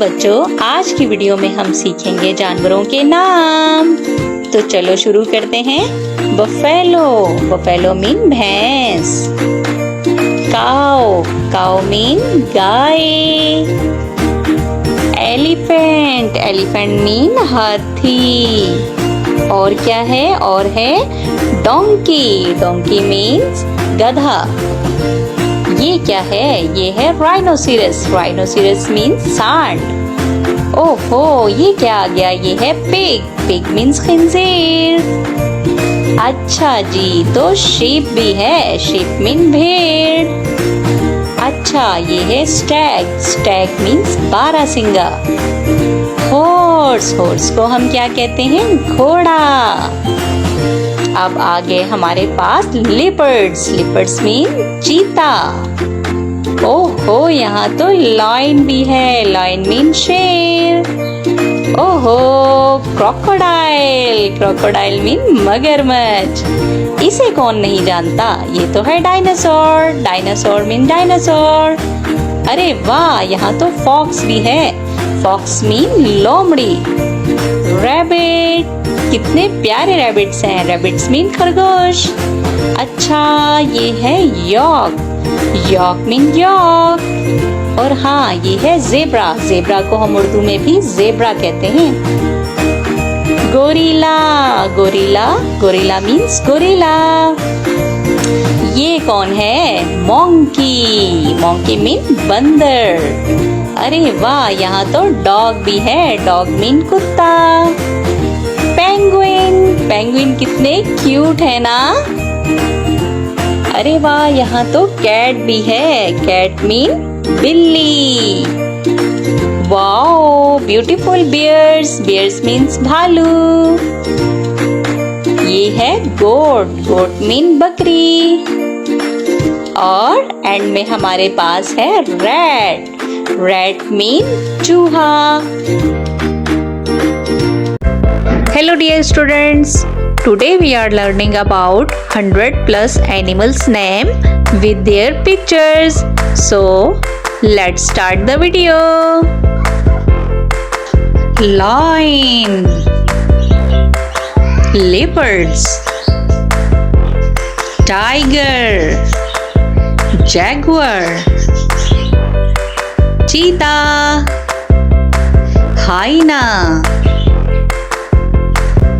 बच्चों, आज की वीडियो में हम सीखेंगे जानवरों के नाम। तो चलो शुरू करते हैं। बफेलो, बफेलो मीन भैंस। काऊ, काऊ मीन गाय। एलिफेंट, एलिफेंट मीन हाथी। और क्या है? और है डोंकी, डोंकी मीन्स गधा। ये क्या है? ये है राइनोसिरस, राइनोसिरस मीन्स सांड। ओहो, ये क्या आ गया? ये है पिग, पिग मीन्स खिंजीर। अच्छा जी, तो शीप भी है, शीप मीन भेड़। अच्छा, ये है स्टैग, स्टैग मीन्स बारहसिंगा। हॉर्स, हॉर्स को हम क्या कहते हैं? घोड़ा। अब आगे हमारे पास लिपर्ड्स, लिपर्ड्स मीन चीता। ओहो, यहाँ तो लायन भी है, लायन मीन शेर। ओहो, क्रोकोडाइल, क्रोकोडाइल मीन मगरमच्छ। इसे कौन नहीं जानता? ये तो है डायनासोर, डायनासोर मीन डायनासोर। अरे वाह, यहाँ तो फॉक्स भी है, फॉक्स मीन लोमड़ी। रैबिट, कितने प्यारे रैबिट्स हैं, रैबिट्स मीन खरगोश। अच्छा, ये है यॉक, यॉक मीन यॉक। और हाँ, ये है जेब्रा, जेब्रा को हम उर्दू में भी जेब्रा कहते हैं। Gorilla, gorilla, gorilla means gorilla. ये कौन है? मोंकी, मोंकी मीन बंदर। अरे वाह, यहाँ तो डॉग भी है, डॉग मीन कुत्ता। पेंगुइन, पेंगुइन कितने क्यूट है ना। अरे वाह, यहाँ तो कैट भी है, कैट मीन बिल्ली। Wow, beautiful bears, bears means भालू। ये है गोट, गोट मीन बकरी। और एंड में हमारे पास है रैट, रैट मीन चूहा। Hello dear students, today we are learning about 100 plus animals name with their pictures. So let's start the video. Lion, leopards, tiger, jaguar, cheetah, hyena,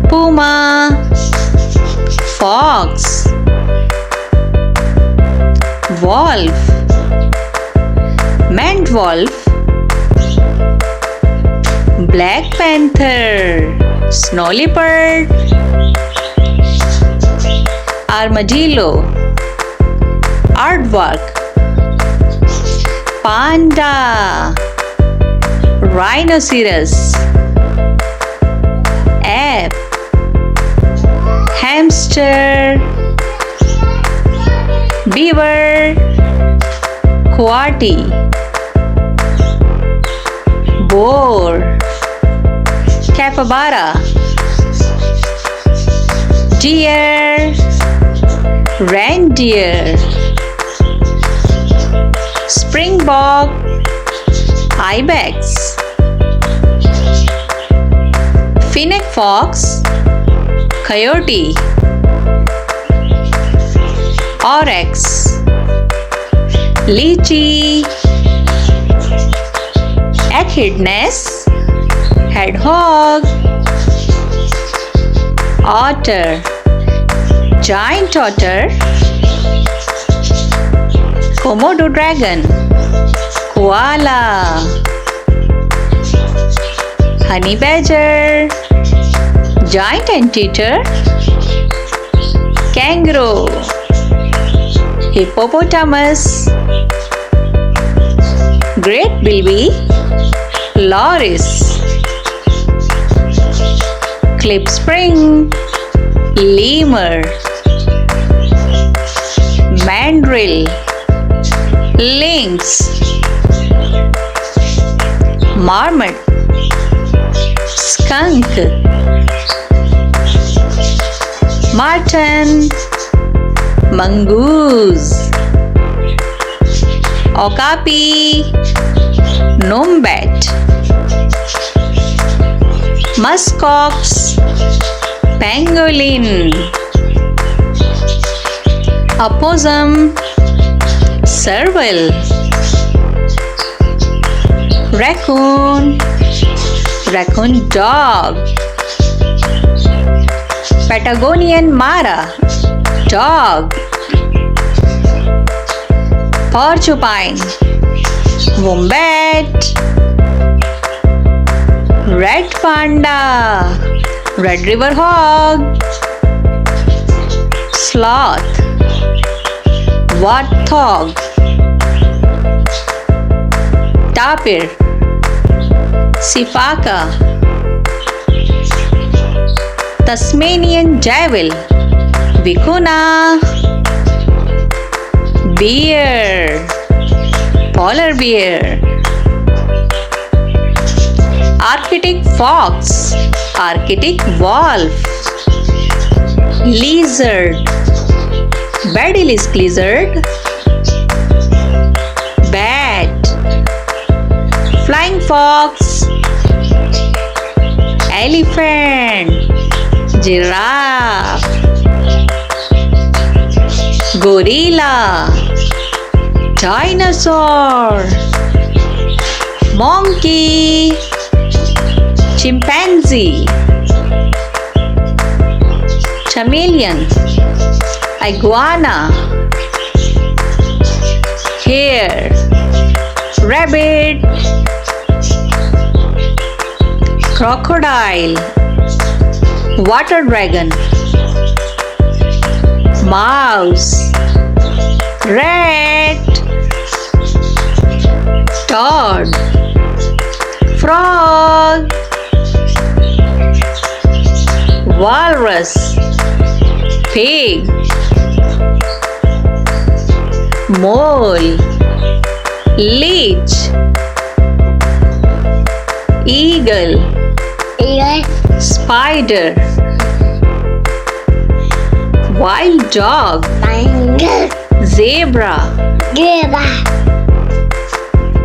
puma, fox, wolf, maned wolf, black panther, snow leopard, armadillo, aardvark, panda, rhinoceros, ape, hamster, beaver, coati, boar, capybara, deer, reindeer, springbok, ibex, fennec fox, coyote, oryx, lychee, echidnas, hedgehog, otter, giant otter, Komodo dragon, koala, honey badger, giant anteater, kangaroo, hippopotamus, great bilby, loris, klipspring, lemur, mandrill, lynx, marmot, skunk, marten, mongoose, okapi, nombat, muskox, pangolin, opossum, serval, raccoon, raccoon dog, Patagonian mara, dog, porcupine, wombat, red panda, red river hog, sloth, warthog, tapir, sifaka, Tasmanian devil, vicuna, bear, polar bear, Arctic fox, Arctic wolf, lizard, Basilis lizard, bat, flying fox, elephant, giraffe, gorilla, dinosaur, monkey, chimpanzee, chameleon, iguana, hare, rabbit, crocodile, water dragon, mouse, rat, toad, frog, walrus, pig, mole, leech, eagle, spider, wild dog, zebra,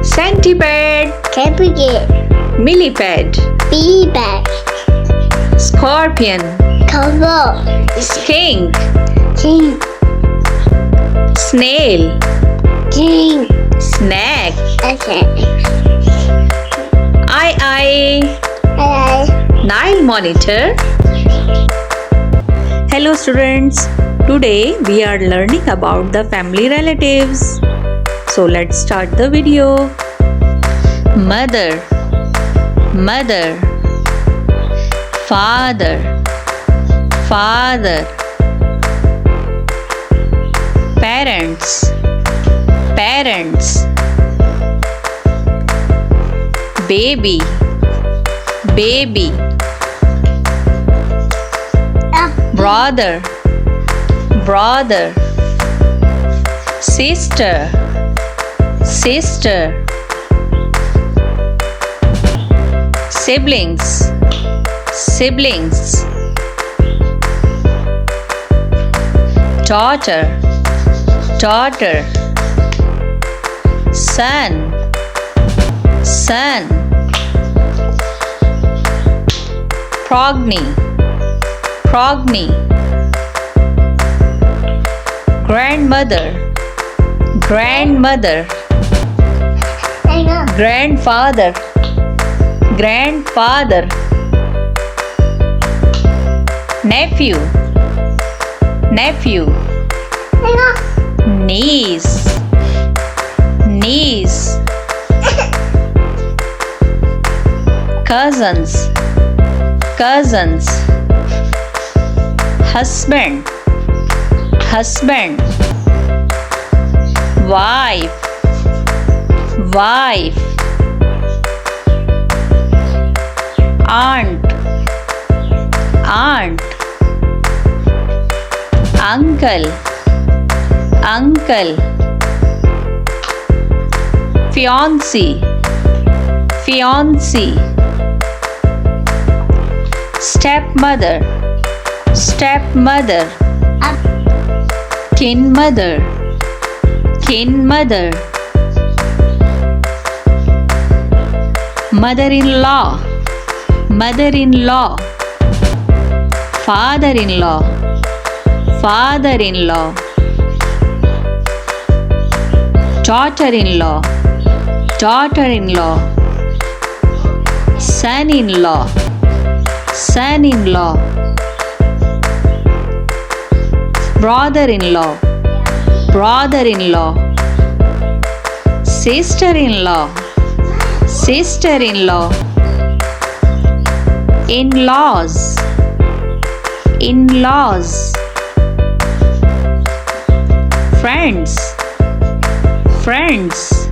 centipede, millipede, scorpion, skink, snail, snake, Nile monitor. Hello students, today we are learning about the family relatives. So let's start the video. Mother, mother, father, father, parents, parents, baby, baby, brother, brother, sister, sister, siblings, siblings, daughter, daughter, son, son, progeny, progeny, grandmother, grandmother, grandfather, grandfather, nephew, nephew, niece, niece, cousins, cousins, husband, husband, wife, wife, aunt, aunt, uncle, uncle, fiancé, fiancé, stepmother, stepmother, kin mother, kin mother, mother-in-law, mother-in-law, father-in-law, father-in-law, daughter-in-law, daughter-in-law, son-in-law, son-in-law, brother-in-law, brother-in-law, sister-in-law, sister-in-law, in-laws, in-laws, friends, friends,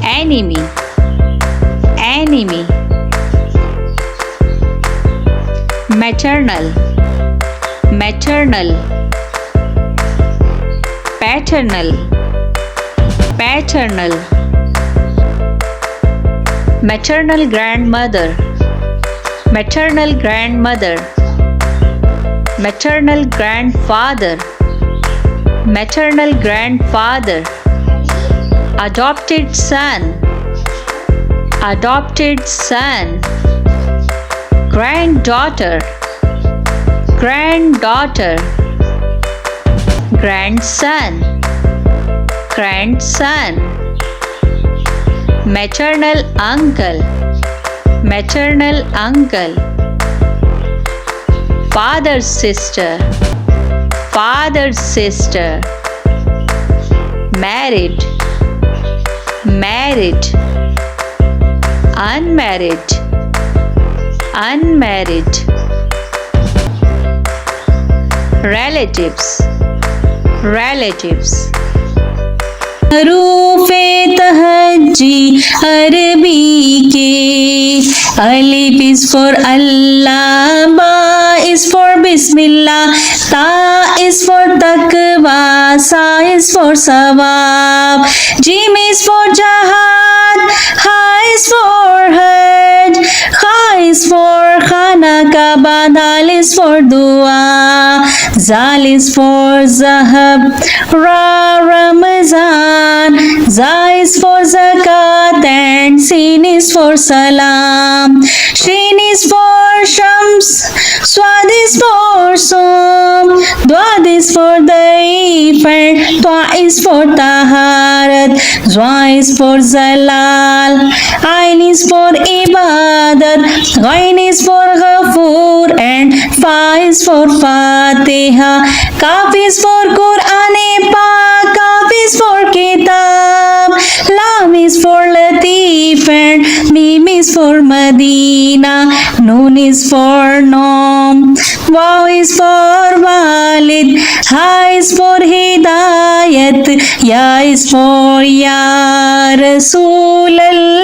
enemy, enemy, maternal, maternal, paternal, paternal, maternal grandmother, maternal grandmother, maternal grandfather, maternal grandfather, adopted son, adopted son, granddaughter, granddaughter, grandson, grandson, maternal uncle, maternal uncle, father's sister, father's sister, married, married, unmarried, unmarried, relatives, relatives. हरूफ़े तहज्जी अरबी के अलिफ is for अल्लाह, बा is for बिस्मिल्लाह, ता is for तकवा, सा is for सवाब, gym is for जहाद, हा is for हज, खा इज़ फॉर खाना काबा, दाल इज़ फॉर दुआ, जाल इज़ फॉर ज़हब, रा Ramzan, za is for zakat and sin is for salam, shin is for shams, swad is for som, dwad is for daif and ta is for taharat, zwa is for zalal, ain is for ibadat, ghain is for ghafur and fa is for fatiha, kaf is for Quran Pak, kaf is for kitab, lam is for latif and mim is for Medina, noon is for nom, waw is for walid, ha is for hidayat, ya is for ya Rasulallah,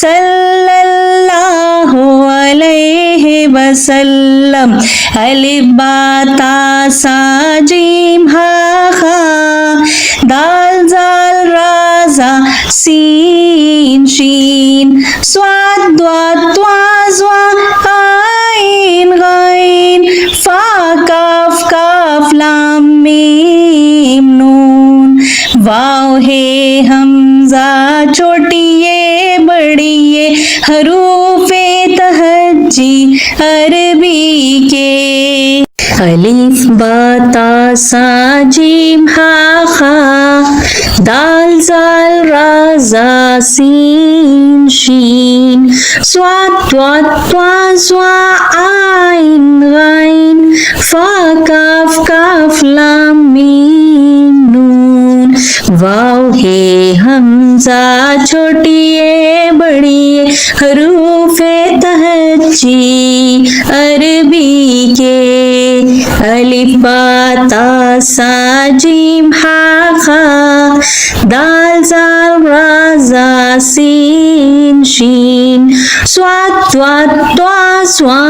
sallallahu alayhi wasallam, alif ba ta sa jim ha kha, dal zal ra za sin shin, swad dwad twa zwa ain ghain, fa kaf kaf lam mim noon, वाव है हमजा छोटी ये बड़ी ये हरूफे तहज्जी अरबी के अलिफ बा ता सा जीम हा खा, दाल जाल रा जा सीन शीन, स्वाद त्वाद त्वा ज़्वा आइन गाइन, फा काफ काफ लाम मीम नून, वाव है हमजा छोटी ये बड़ी ये हरूफे तहज्जी अरबी के अलिफ बा ता सा जीम हा खा, दाल जाल रा जा सीन शीन, स्वाद त्वाद त्वा ज़्वा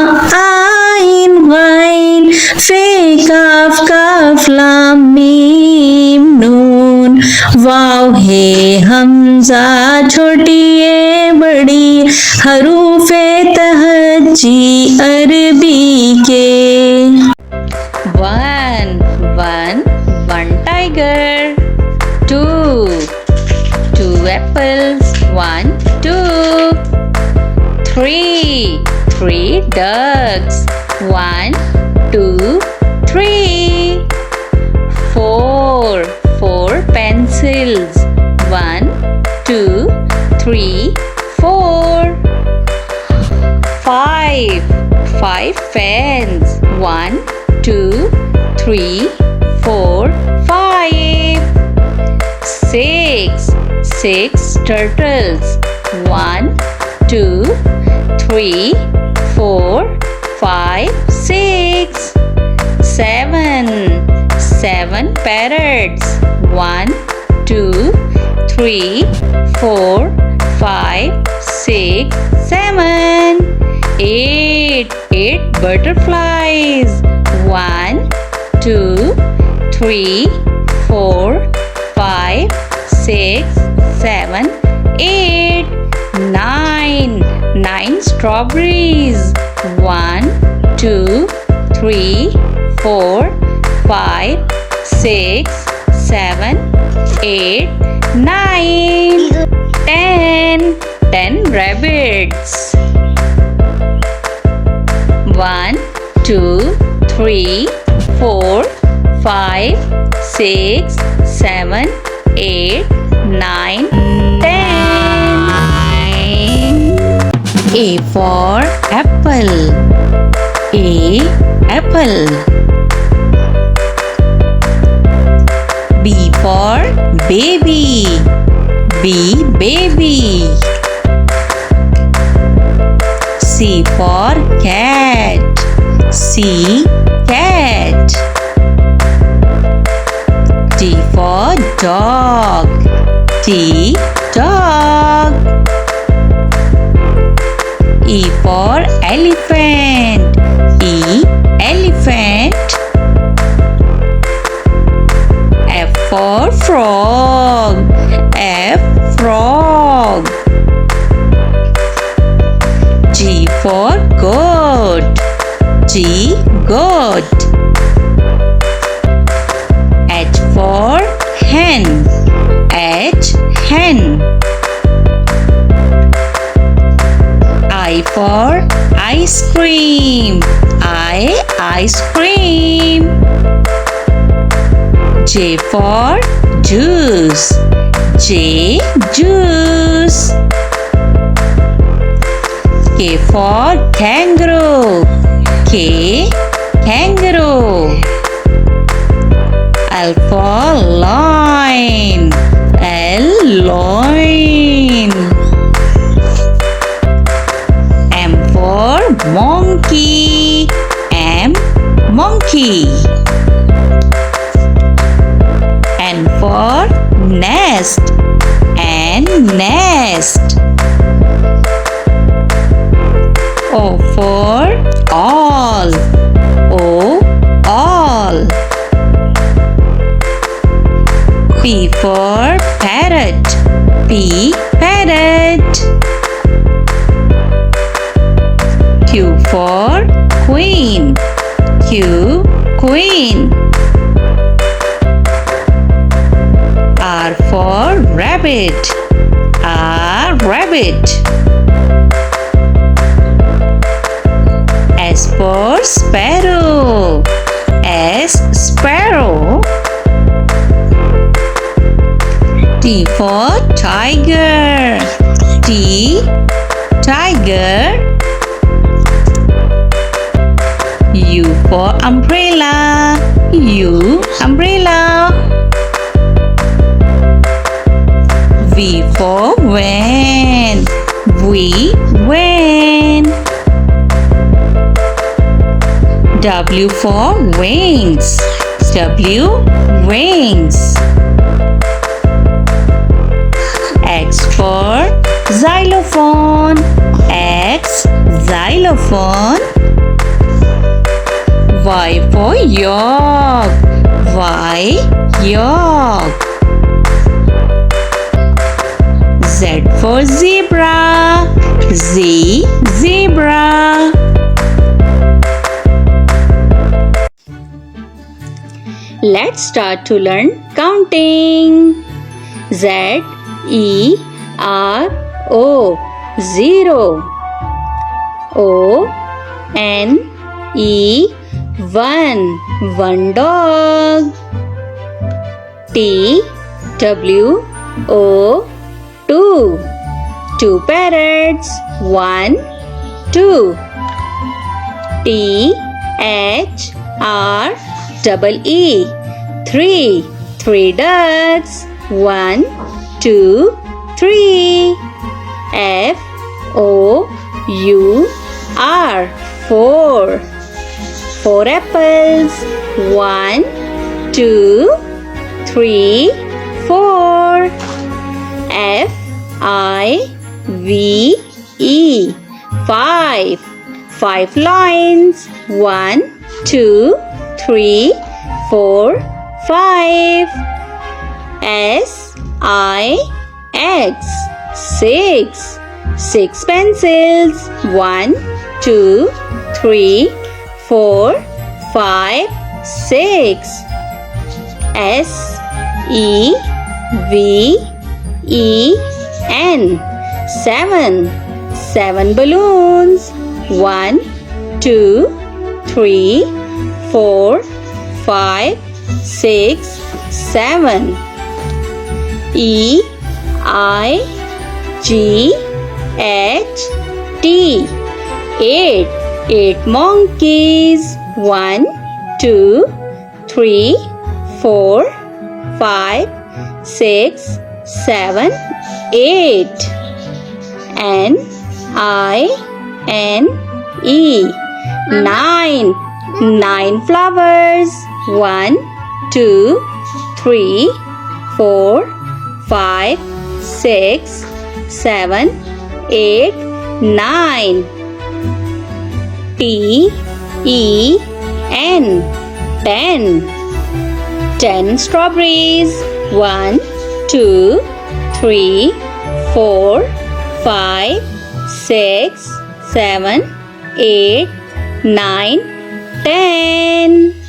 आइन गाइन, फे काफ काफ लाम मीम नून, वाव है हमजा छोटी ये बड़ी हरूफे तहज्जी अरबी के। One, one tiger. Two apples. 1, 2. 3 ducks. 1, 2, 3. 4 pencils. 1, 2, 3, 4. 5 fans. 1, 2, 3, 4, 5. 6 turtles. 1, 2, 3, 4, 5, 6. 7 parrots. 1, 2, 3, 4, 5, 6, 7. 8 butterflies. 1, 2, 3, 4, 5, 6, 7, 8. 9 strawberries. 1, 2, 3, 4, 5, 6, 7, 8, 9. 10 rabbits. 1, 2, 3, 4, 5, 6, 7, 8, 9, 10. A for apple. Apple. B for baby. Baby. C for cat. Cat. D for dog. Dog. E for elephant. Elephant. F for frog. Frog. G for goat. Goat. H for hen. Hen. I for ice cream. Ice cream. J for juice. Juice. K for kangaroo. Kangaroo. L for lion. Lion. M for monkey. Monkey. N for nest. Nest. O for all. All. P for parrot. Parrot. Q for queen. Queen. R for rabbit. Rabbit. S for sparrow. Sparrow. T for tiger. Tiger. U for umbrella. Umbrella. V for van. Van. W for wings. Wings. X for xylophone. Xylophone. Y for york. York. Z for zebra. Zebra. Let's start to learn counting. Z-E-R-O. 0. O N E one dog. T W O two parrots. 1 2. T H R E three ducks. 1 2 3. F O U R four apples. 1 2 3 4. F I V E five lions. 1 2 3 4 5. S I X six pencils. 1 2 3 4 5 6. S E V E N seven balloons. 1 2 3 4 5 6 7. E I G H T eight monkeys. 1 2 3 4 5 6 7 8. N I N E nine flowers. 1 2 3 4 5 6 7 8 9. T E N ten strawberries. 1 2 3 4 5 6 7 8 9 10.